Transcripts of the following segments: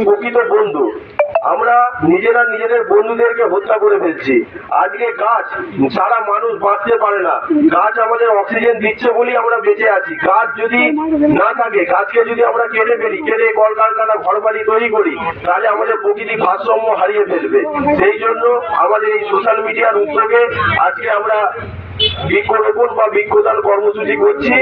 প্রকৃত বন্ধু। আমরা নিজেরা নিজেদের বন্ধুদেরকে হত্যা করে ফেলছি। আজকে গাছ ছাড়া মানুষ বাঁচতে পারে না। গাছ আমাদের অক্সিজেন দিচ্ছে বলেই আমরা বেঁচে আছি। গাছ যদি না থাকে, গাছকে যদি আমরা কেটে ফেলি, কেটে কলকারখানা ঘরবাড়ি তৈরি করি, তাহলে আমাদের প্রকৃতি ভারসাম্য হারিয়ে ফেলবে। সেই জন্য আমাদের এই সোশ্যাল মিডিয়ার উদ্যোগে আজকে আমরা বৃক্ষরোপণ বা বৃক্ষদান কর্মসূচি করছি।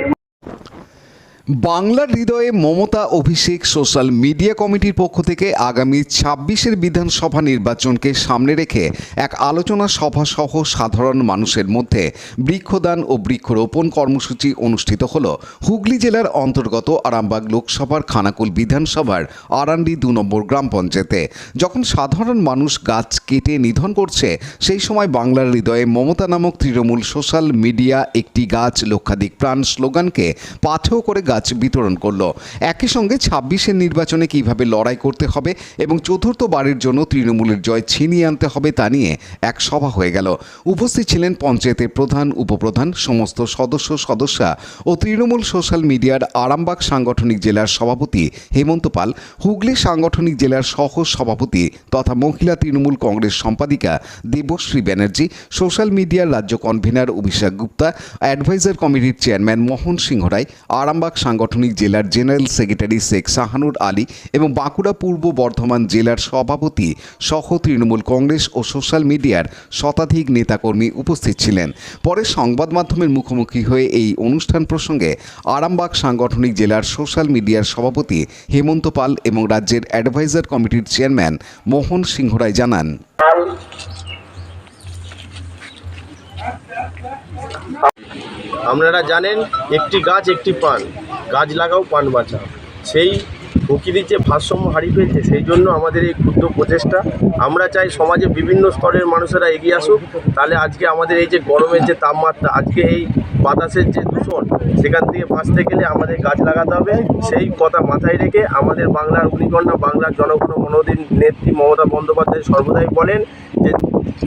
বাংলার হৃদয়ে মমতা অভিষেক সোশ্যাল মিডিয়া কমিটির পক্ষ থেকে আগামী ২৬-এর বিধানসভা নির্বাচনকে সামনে রেখে এক আলোচনা সভা সহ সাধারণ মানুষের মধ্যে বৃক্ষদান ও বৃক্ষরোপণ কর্মসূচি অনুষ্ঠিত হল হুগলি জেলার অন্তর্গত আরামবাগ লোকসভার খানাকুল বিধানসভার আরান্ডি ২ নম্বর গ্রাম পঞ্চায়েতে। যখন সাধারণ মানুষ গাছ কেটে নিধন করছে, সেই সময় বাংলার হৃদয়ে মমতা নামক তৃণমূল সোশ্যাল মিডিয়া একটি গাছ লক্ষাধিক প্রাণ স্লোগানকে পাথেয় করে গাছ বিতরণ করলো। একই সঙ্গে ২৬-এর নির্বাচনে কিভাবে লড়াই করতে হবে এবং চতুর্থবারের জন্য তৃণমূলের জয় ছিনিয়ে আনতে হবে তা নিয়ে এক সভা হয়ে গেল। উপস্থিত ছিলেন পঞ্চায়েতের প্রধান, উপপ্রধান, সমস্ত সদস্যা ও তৃণমূল সোশ্যাল মিডিয়ার আরামবাগ সাংগঠনিক জেলার সভাপতি হেমন্ত পাল, হুগলি সাংগঠনিক জেলার সহ সভাপতি তথা মহিলা তৃণমূল কংগ্রেস সম্পাদিকা দেবশ্রী ব্যানার্জি, সোশ্যাল মিডিয়ার রাজ্য কনভেনার অভিষেক গুপ্তা, অ্যাডভাইজার কমিটির চেয়ারম্যান মোহন সিংহ রায়, আরামবাগ সাংগঠনিক জেলার জেনারেল সেক্রেটারি শেখ শাহানুর আলী এবং বাঁকুড়া পূর্ব বর্ধমান জেলার সভাপতি সহ তৃণমূল কংগ্রেস ও সোশ্যাল মিডিয়ার শতাধিক নেতাকর্মী উপস্থিত ছিলেন। পরে সংবাদ মাধ্যমের মুখোমুখি হয়ে এই অনুষ্ঠান প্রসঙ্গে আরামবাগ সাংগঠনিক জেলার সোশ্যাল মিডিয়ার সভাপতি হেমন্ত পাল এবং রাজ্যের অ্যাডভাইজার কমিটির চেয়ারম্যান মোহন সিংহ রায় জানান, আপনারা জানেন, একটি গাছ একটি প্রাণ, গাছ লাগাও প্রাণ বাঁচাও। সেই প্রকৃতির যে ভারসাম্য হারিয়ে ফেলছে, সেই জন্য আমাদের এই ক্ষুদ্র প্রচেষ্টা। আমরা চাই সমাজে বিভিন্ন স্তরের মানুষেরা এগিয়ে আসুক। তাহলে আজকে আমাদের এই যে গরমের যে তাপমাত্রা, আজকে এই বাতাসের যে দূষণ, সেখান থেকে বাঁচতে গেলে আমাদের গাছ লাগাতে হবে। সেই কথা মাথায় রেখে আমাদের বাংলার অগ্নিকন্যা, বাংলার জনগণ মনোদিন নেত্রী মমতা বন্দ্যোপাধ্যায় সর্বদাই বলেন যে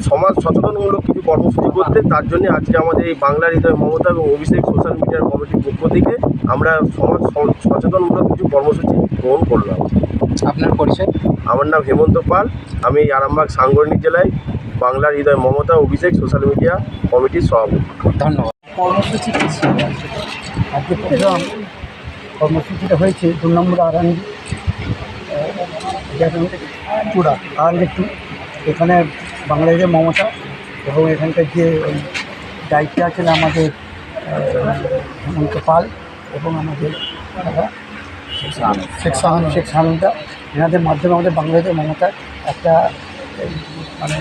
সমাজ সচেতনমূলক কিছু কর্মসূচি করতে। তার জন্য আজকে আমাদের এই বাংলার হৃদয় মমতা এবং অভিষেক সোশ্যাল মিডিয়ার কমিটির পক্ষ থেকে আমরা সমাজ সচেতনমূলক কিছু কর্মসূচি গ্রহণ করলাম। আপনার পরিচয়? আমার নাম হেমন্ত পাল। আমি এই আরামবাগ সাংগঠনিক জেলায় বাংলার হৃদয় মমতা অভিষেক সোশ্যাল মিডিয়া কমিটির সভাপতি। ধন্যবাদ। কর্মসূচি আজকে প্রোগ্রাম কর্মসূচিটা হয়েছে ২ নম্বর আরান্ডি চূড়া আরান্ডি 2। এখানে বাংলাদেশের মমতা এবং এখানকার যে দায়িত্বে আছেন আমাদের হেমন্ত পাল এবং আমাদের শেখ শাহানুদা, এনাদের মাধ্যমে আমাদের বাংলাদেশের মমতার একটা মানে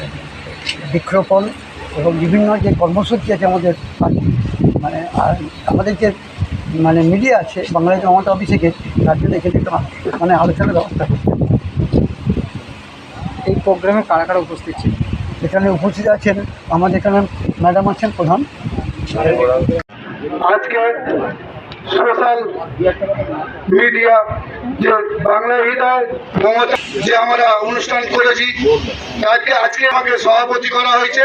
বৃক্ষরোপণ এবং বিভিন্ন যে কর্মসূচি আছে আমাদের মানে আমাদের যে মানে মিডিয়া আছে বাংলাদেশের মমতা অভিষেকের, তার জন্য এখানে একটা মানে আলোচনার ব্যবস্থা করছে। এই প্রোগ্রামে কারা কারা উপস্থিত ছিল? এখানে উপস্থিত আছেন আমাদের এখানে ম্যাডাম আছেন প্রধান। আজকে সোশ্যাল মিডিয়া যে বাংলা হৃদয় মমতা যে আমরা অনুষ্ঠান করেছি, আজকে আমাকে সভাপতি করা হয়েছে।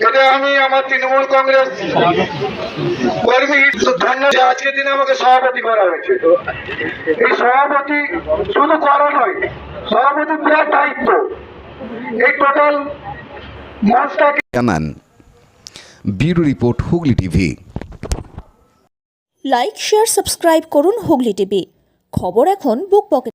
এটা আমি আমার তৃণমূল কংগ্রেস কর্মী ধন্যবাদ। আজকের দিনে আমাকে সভাপতি করা হয়েছে। এই সভাপতি শুধু করা নয়, সভাপতি বিরাট দায়িত্ব। এই টোটাল মঞ্চটাকে জানান। Bureau report, Hooghly TV. Like, share, subscribe করুন হুগলি টিভি। খবর এখন বুক পকেট।